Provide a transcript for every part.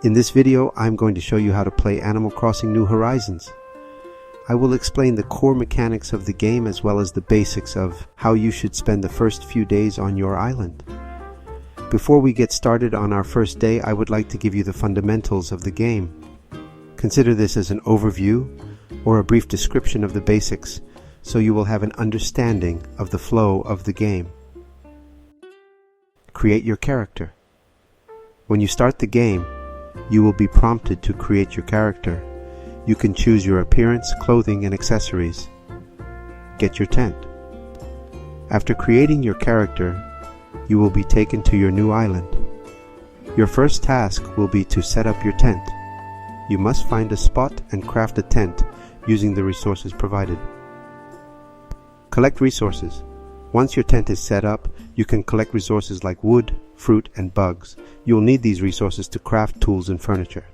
In this video, I'm going to show you how to play Animal Crossing New Horizons. I will explain the core mechanics of the game as well as the basics of how you should spend the first few days on your island. Before we get started on our first day, I would like to give you the fundamentals of the game. Consider this as an overview or a brief description of the basics, so you will have an understanding of the flow of the game. Create your character. When you start the game, you will be prompted to create your character. You can choose your appearance, clothing, and accessories. Get your tent. After creating your character, you will be taken to your new island. Your first task will be to set up your tent. You must find a spot and craft a tent using the resources provided. Collect resources. Once your tent is set up, you can collect resources like wood, fruit, and bugs. You will need these resources to craft tools and furniture.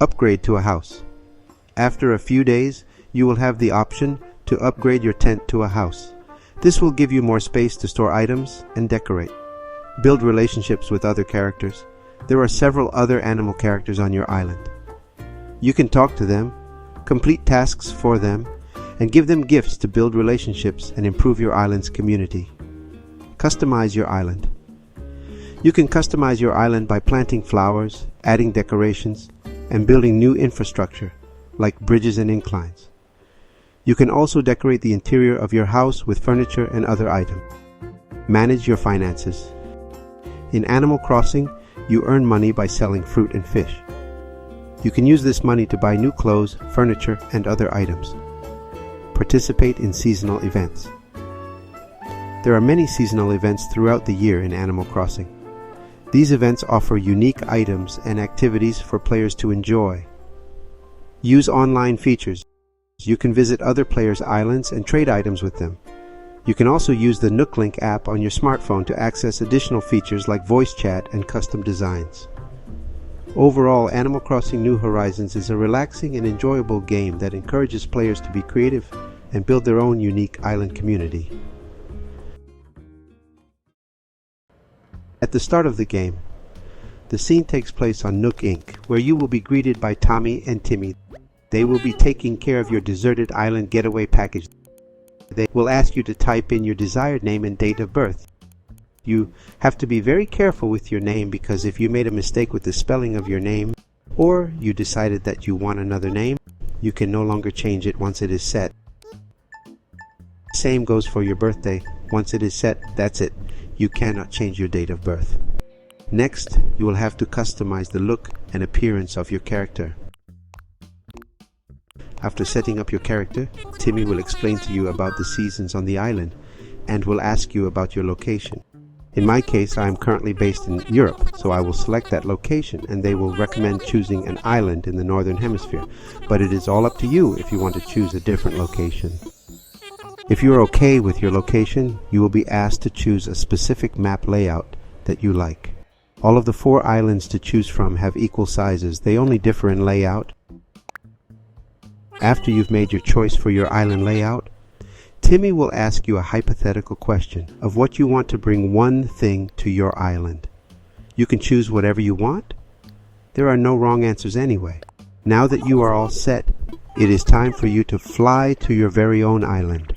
Upgrade to a house. After a few days, you will have the option to upgrade your tent to a house. This will give you more space to store items and decorate. Build relationships with other characters. There are several other animal characters on your island. You can talk to them, complete tasks for them, and give them gifts to build relationships and improve your island's community. Customize your island. You can customize your island by planting flowers, adding decorations, and building new infrastructure like bridges and inclines. You can also decorate the interior of your house with furniture and other items. Manage your finances. In Animal Crossing, you earn money by selling fruit and fish. You can use this money to buy new clothes, furniture, and other items. Participate in seasonal events. There are many seasonal events throughout the year in Animal Crossing. These events offer unique items and activities for players to enjoy. Use online features. You can visit other players' islands and trade items with them. You can also use the Nook Link app on your smartphone to access additional features like voice chat and custom designs. Overall, Animal Crossing New Horizons is a relaxing and enjoyable game that encourages players to be creative and build their own unique island community. At the start of the game, the scene takes place on Nook Inc., where you will be greeted by Tommy and Timmy. They will be taking care of your deserted island getaway package. They will ask you to type in your desired name and date of birth. You have to be very careful with your name, because if you made a mistake with the spelling of your name, or you decided that you want another name, you can no longer change it once it is set. Same goes for your birthday. Once it is set, that's it. You cannot change your date of birth. Next, you will have to customize the look and appearance of your character. After setting up your character, Timmy will explain to you about the seasons on the island and will ask you about your location. In my case, I am currently based in Europe, so I will select that location and they will recommend choosing an island in the Northern Hemisphere, but it is all up to you if you want to choose a different location. If you are okay with your location, you will be asked to choose a specific map layout that you like. All of the 4 islands to choose from have equal sizes. They only differ in layout. After you've made your choice for your island layout, Timmy will ask you a hypothetical question of what you want to bring one thing to your island. You can choose whatever you want. There are no wrong answers anyway. Now that you are all set, it is time for you to fly to your very own island.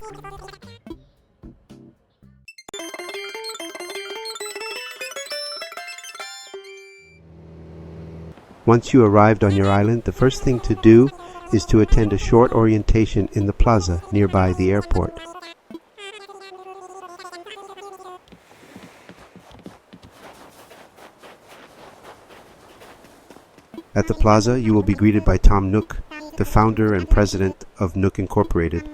Once you arrived on your island, the first thing to do is to attend a short orientation in the plaza nearby the airport. At the plaza, you will be greeted by Tom Nook, the founder and president of Nook Incorporated.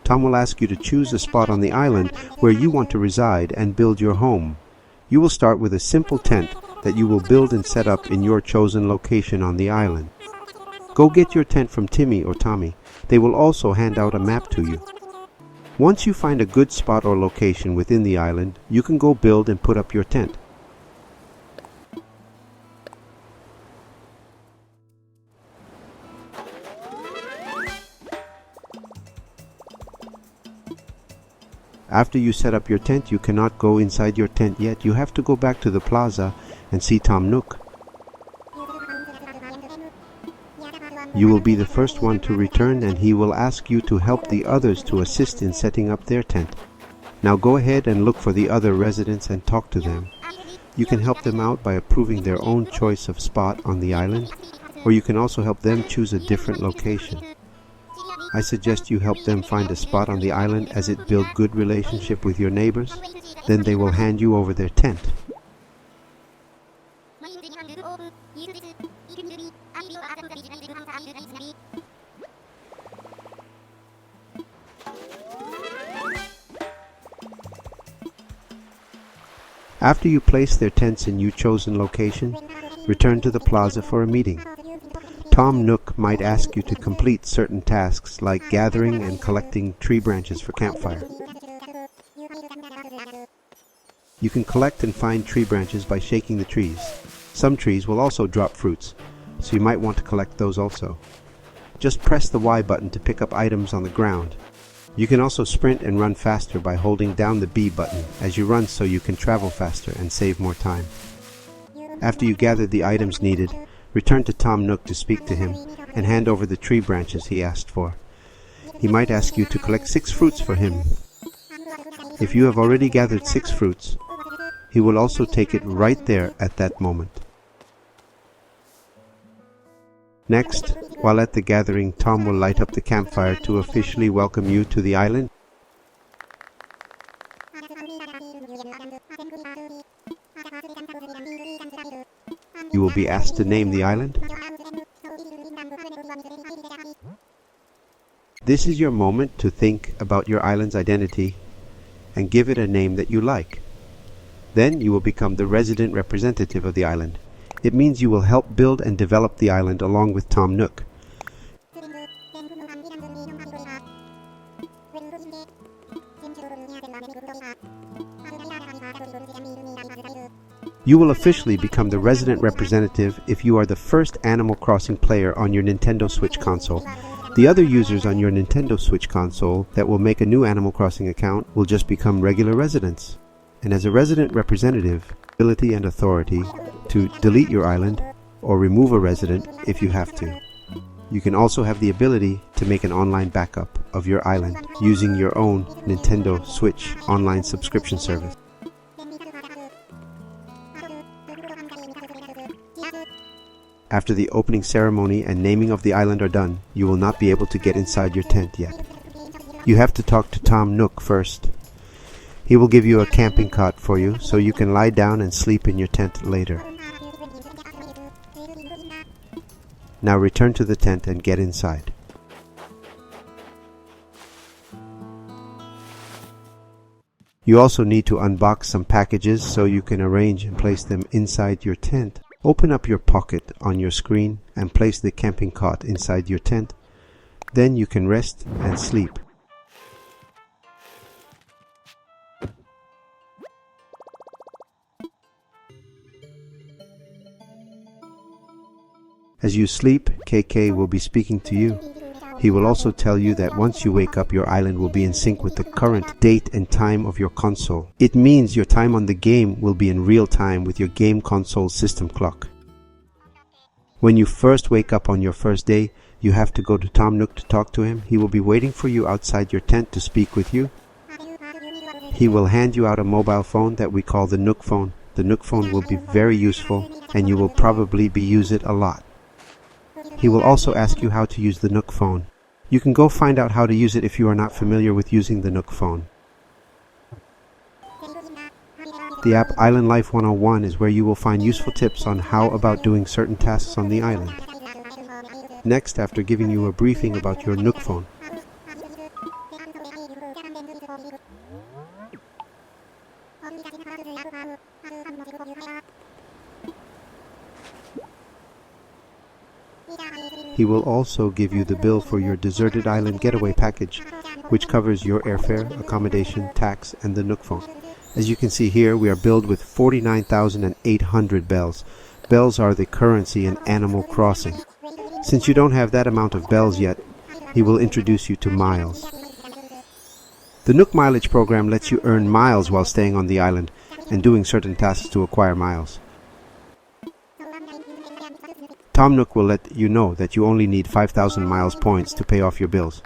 Tom will ask you to choose a spot on the island where you want to reside and build your home. You will start with a simple tent that you will build and set up in your chosen location on the island. Go get your tent from Timmy or Tommy. They will also hand out a map to you. Once you find a good spot or location within the island, you can go build and put up your tent. After you set up your tent, you cannot go inside your tent yet. You have to go back to the plaza and see Tom Nook. You will be the first one to return, and he will ask you to help the others to assist in setting up their tent. Now go ahead and look for the other residents and talk to them. You can help them out by approving their own choice of spot on the island, or you can also help them choose a different location. I suggest you help them find a spot on the island, as it builds good relationship with your neighbors. Then they will hand you over their tent. After you place their tents in your chosen location, return to the plaza for a meeting. Tom Nook might ask you to complete certain tasks like gathering and collecting tree branches for campfire. You can collect and find tree branches by shaking the trees. Some trees will also drop fruits, so you might want to collect those also. Just press the Y button to pick up items on the ground. You can also sprint and run faster by holding down the B button as you run, so you can travel faster and save more time. After you gather the items needed, return to Tom Nook to speak to him and hand over the tree branches he asked for. He might ask you to collect 6 fruits for him. If you have already gathered 6 fruits, he will also take it right there at that moment. Next, while at the gathering, Tom will light up the campfire to officially welcome you to the island. You will be asked to name the island. This is your moment to think about your island's identity and give it a name that you like. Then you will become the resident representative of the island. It means you will help build and develop the island along with Tom Nook. You will officially become the resident representative if you are the first Animal Crossing player on your Nintendo Switch console. The other users on your Nintendo Switch console that will make a new Animal Crossing account will just become regular residents. And as a resident representative, ability and authority to delete your island or remove a resident if you have to. You can also have the ability to make an online backup of your island using your own Nintendo Switch online subscription service. After the opening ceremony and naming of the island are done, you will not be able to get inside your tent yet. You have to talk to Tom Nook first. He will give you a camping cot for you, so you can lie down and sleep in your tent later. Now return to the tent and get inside. You also need to unbox some packages so you can arrange and place them inside your tent. Open up your pocket on your screen and place the camping cot inside your tent. Then you can rest and sleep. As you sleep, KK will be speaking to you. He will also tell you that once you wake up, your island will be in sync with the current date and time of your console. It means your time on the game will be in real time with your game console system clock. When you first wake up on your first day, you have to go to Tom Nook to talk to him. He will be waiting for you outside your tent to speak with you. He will hand you out a mobile phone that we call the Nook Phone. The Nook Phone will be very useful, and you will probably use it a lot. He will also ask you how to use the Nook Phone. You can go find out how to use it if you are not familiar with using the Nook Phone. The app Island Life 101 is where you will find useful tips on how about doing certain tasks on the island. Next, after giving you a briefing about your Nook Phone, he will also give you the bill for your deserted island getaway package, which covers your airfare, accommodation, tax, and the Nook Phone. As you can see here, we are billed with 49,800 bells. Bells are the currency in Animal Crossing. Since you don't have that amount of bells yet, he will introduce you to miles. The Nook Mileage program lets you earn miles while staying on the island and doing certain tasks to acquire miles. Tom Nook will let you know that you only need 5,000 miles points to pay off your bills.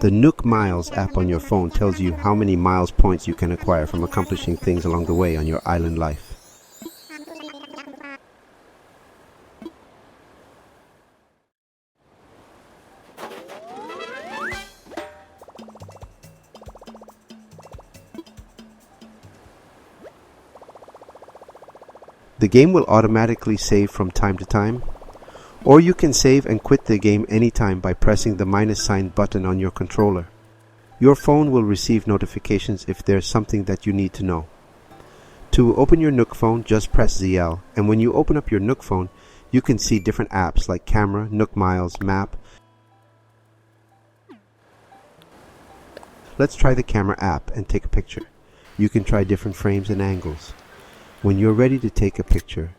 The Nook Miles app on your phone tells you how many miles points you can acquire from accomplishing things along the way on your island life. The game will automatically save from time to time, or you can save and quit the game anytime by pressing the -sign button on your controller. Your phone will receive notifications if there's something that you need to know. To open your Nook Phone, just press ZL, and when you open up your Nook Phone, you can see different apps like Camera, Nook Miles, Map. Let's try the Camera app and take a picture. You can try different frames and angles. When you're ready to take a picture,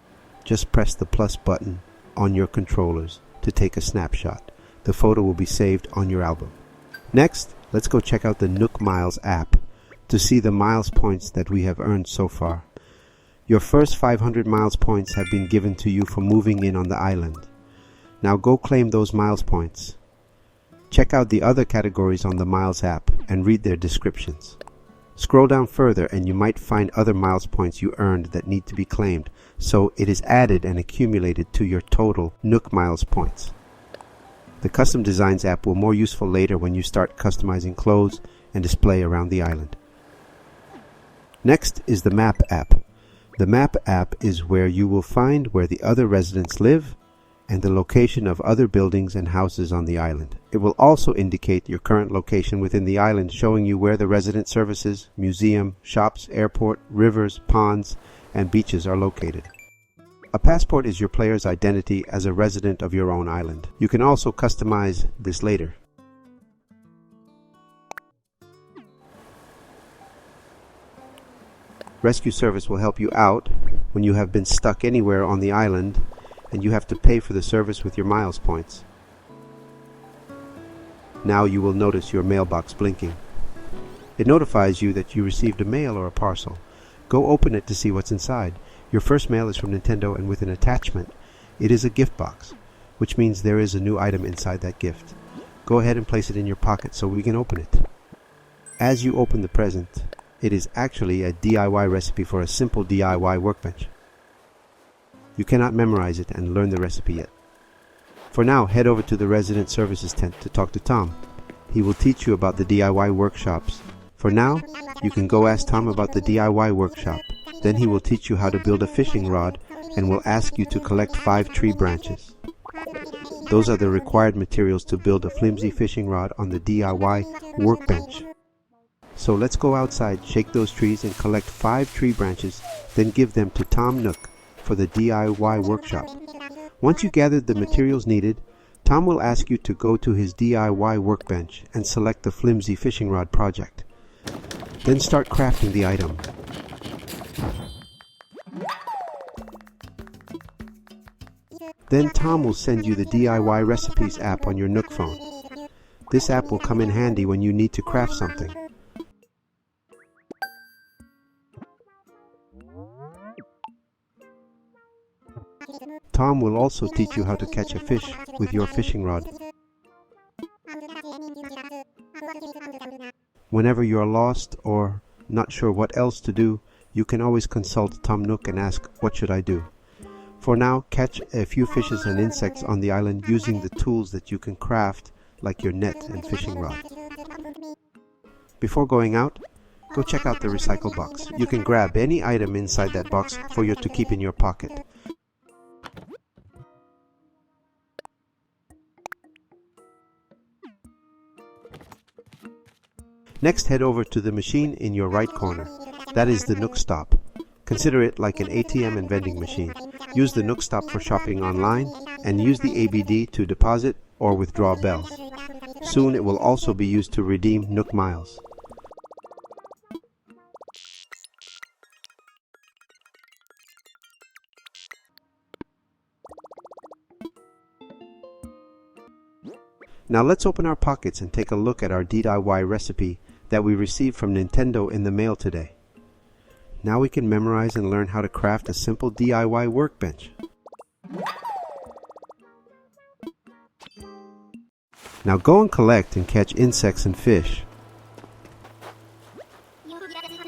just press the plus button on your controllers to take a snapshot. The photo will be saved on your album. Next, let's go check out the Nook Miles app to see the miles points that we have earned so far. Your first 500 miles points have been given to you for moving in on the island. Now go claim those miles points. Check out the other categories on the Miles app and read their descriptions. Scroll down further and you might find other miles points you earned that need to be claimed, so it is added and accumulated to your total Nook Miles points. The Custom Designs app will be more useful later when you start customizing clothes and display around the island. Next is the Map app. The Map app is where you will find where the other residents live and the location of other buildings and houses on the island. It will also indicate your current location within the island, showing you where the resident services, museum, shops, airport, rivers, ponds, and beaches are located. A passport is your player's identity as a resident of your own island. You can also customize this later. Rescue service will help you out when you have been stuck anywhere on the island and you have to pay for the service with your miles points. Now you will notice your mailbox blinking. It notifies you that you received a mail or a parcel. Go open it to see what's inside. Your first mail is from Nintendo, and with an attachment, it is a gift box, which means there is a new item inside that gift. Go ahead and place it in your pocket so we can open it. As you open the present, it is actually a DIY recipe for a simple DIY workbench. You cannot memorize it and learn the recipe yet. For now, head over to the resident services tent to talk to Tom. He will teach you about the DIY workshops. For now, you can go ask Tom about the DIY workshop. Then he will teach you how to build a fishing rod and will ask you to collect 5 tree branches. Those are the required materials to build a flimsy fishing rod on the DIY workbench. So let's go outside, shake those trees and collect 5 tree branches, then give them to Tom Nook for the DIY workshop. Once you gathered the materials needed, Tom will ask you to go to his DIY workbench and select the flimsy fishing rod project. Then start crafting the item. Then Tom will send you the DIY Recipes app on your Nook Phone. This app will come in handy when you need to craft something. Tom will also teach you how to catch a fish with your fishing rod. Whenever you are lost or not sure what else to do, you can always consult Tom Nook and ask, "What should I do?" For now, catch a few fishes and insects on the island using the tools that you can craft, like your net and fishing rod. Before going out, go check out the recycle box. You can grab any item inside that box for you to keep in your pocket. Next, head over to the machine in your right corner. That is the Nook Stop. Consider it like an ATM and vending machine. Use the Nook Stop for shopping online and use the ABD to deposit or withdraw bells. Soon it will also be used to redeem Nook Miles. Now let's open our pockets and take a look at our DIY recipe that we received from Nintendo in the mail today. Now we can memorize and learn how to craft a simple DIY workbench. Now go and collect and catch insects and fish.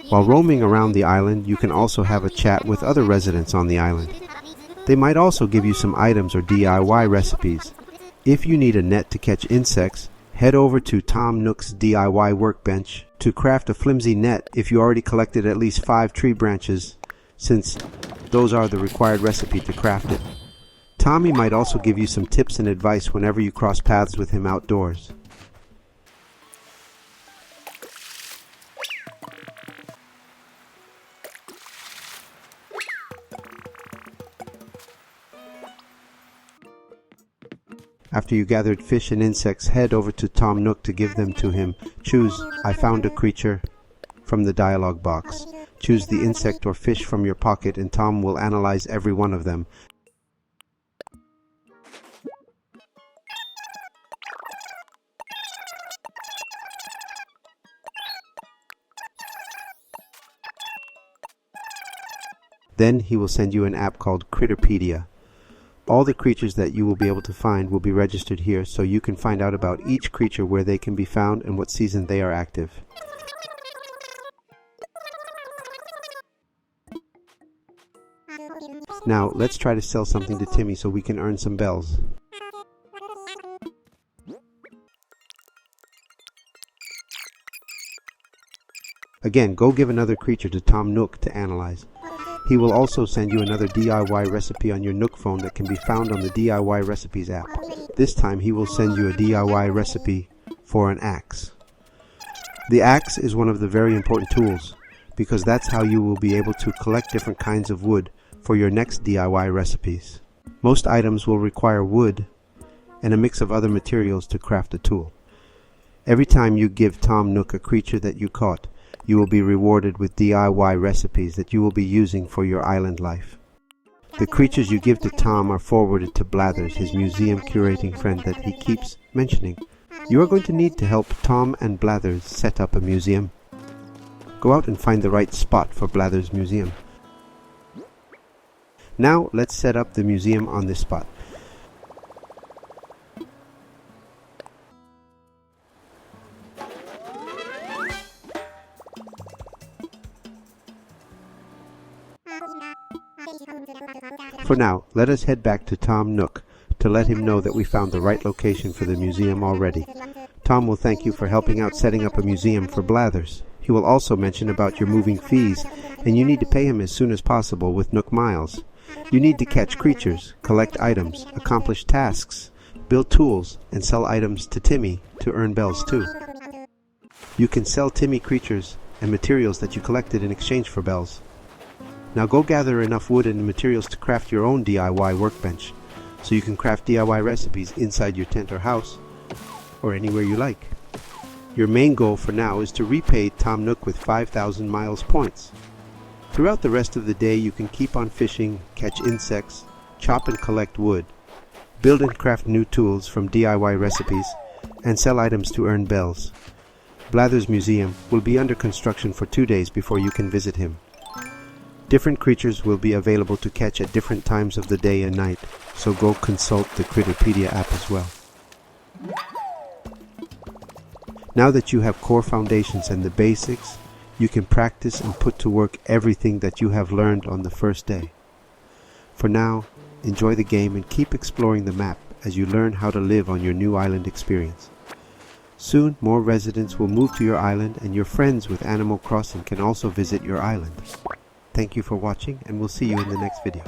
While roaming around the island, you can also have a chat with other residents on the island. They might also give you some items or DIY recipes. If you need a net to catch insects, head over to Tom Nook's DIY workbench to craft a flimsy net if you already collected at least 5 tree branches, since those are the required recipe to craft it. Tommy might also give you some tips and advice whenever you cross paths with him outdoors. After you gathered fish and insects, head over to Tom Nook to give them to him. Choose "I found a creature" from the dialog box. Choose the insect or fish from your pocket and Tom will analyze every one of them. Then he will send you an app called Critterpedia. All the creatures that you will be able to find will be registered here, so you can find out about each creature, where they can be found and what season they are active. Now let's try to sell something to Timmy so we can earn some bells. Again, go give another creature to Tom Nook to analyze. He will also send you another DIY recipe on your Nook phone that can be found on the DIY recipes app. This time he will send you a DIY recipe for an axe. The axe is one of the very important tools, because that's how you will be able to collect different kinds of wood for your next DIY recipes. Most items will require wood and a mix of other materials to craft a tool. Every time you give Tom Nook a creature that you caught, you will be rewarded with DIY recipes that you will be using for your island life. The creatures you give to Tom are forwarded to Blathers, his museum curating friend that he keeps mentioning. You are going to need to help Tom and Blathers set up a museum. Go out and find the right spot for Blathers' museum. Now let's set up the museum on this spot. For now, let us head back to Tom Nook to let him know that we found the right location for the museum already. Tom will thank you for helping out setting up a museum for Blathers. He will also mention about your moving fees, and you need to pay him as soon as possible with Nook Miles. You need to catch creatures, collect items, accomplish tasks, build tools, and sell items to Timmy to earn bells too. You can sell Timmy creatures and materials that you collected in exchange for bells. Now go gather enough wood and materials to craft your own DIY workbench, so you can craft DIY recipes inside your tent or house, or anywhere you like. Your main goal for now is to repay Tom Nook with 5,000 miles points. Throughout the rest of the day you can keep on fishing, catch insects, chop and collect wood, build and craft new tools from DIY recipes, and sell items to earn bells. Blathers' museum will be under construction for 2 days before you can visit him. Different creatures will be available to catch at different times of the day and night, so go consult the Critterpedia app as well. Now that you have core foundations and the basics, you can practice and put to work everything that you have learned on the first day. For now, enjoy the game and keep exploring the map as you learn how to live on your new island experience. Soon, more residents will move to your island, and your friends with Animal Crossing can also visit your island. Thank you for watching, and we'll see you in the next video.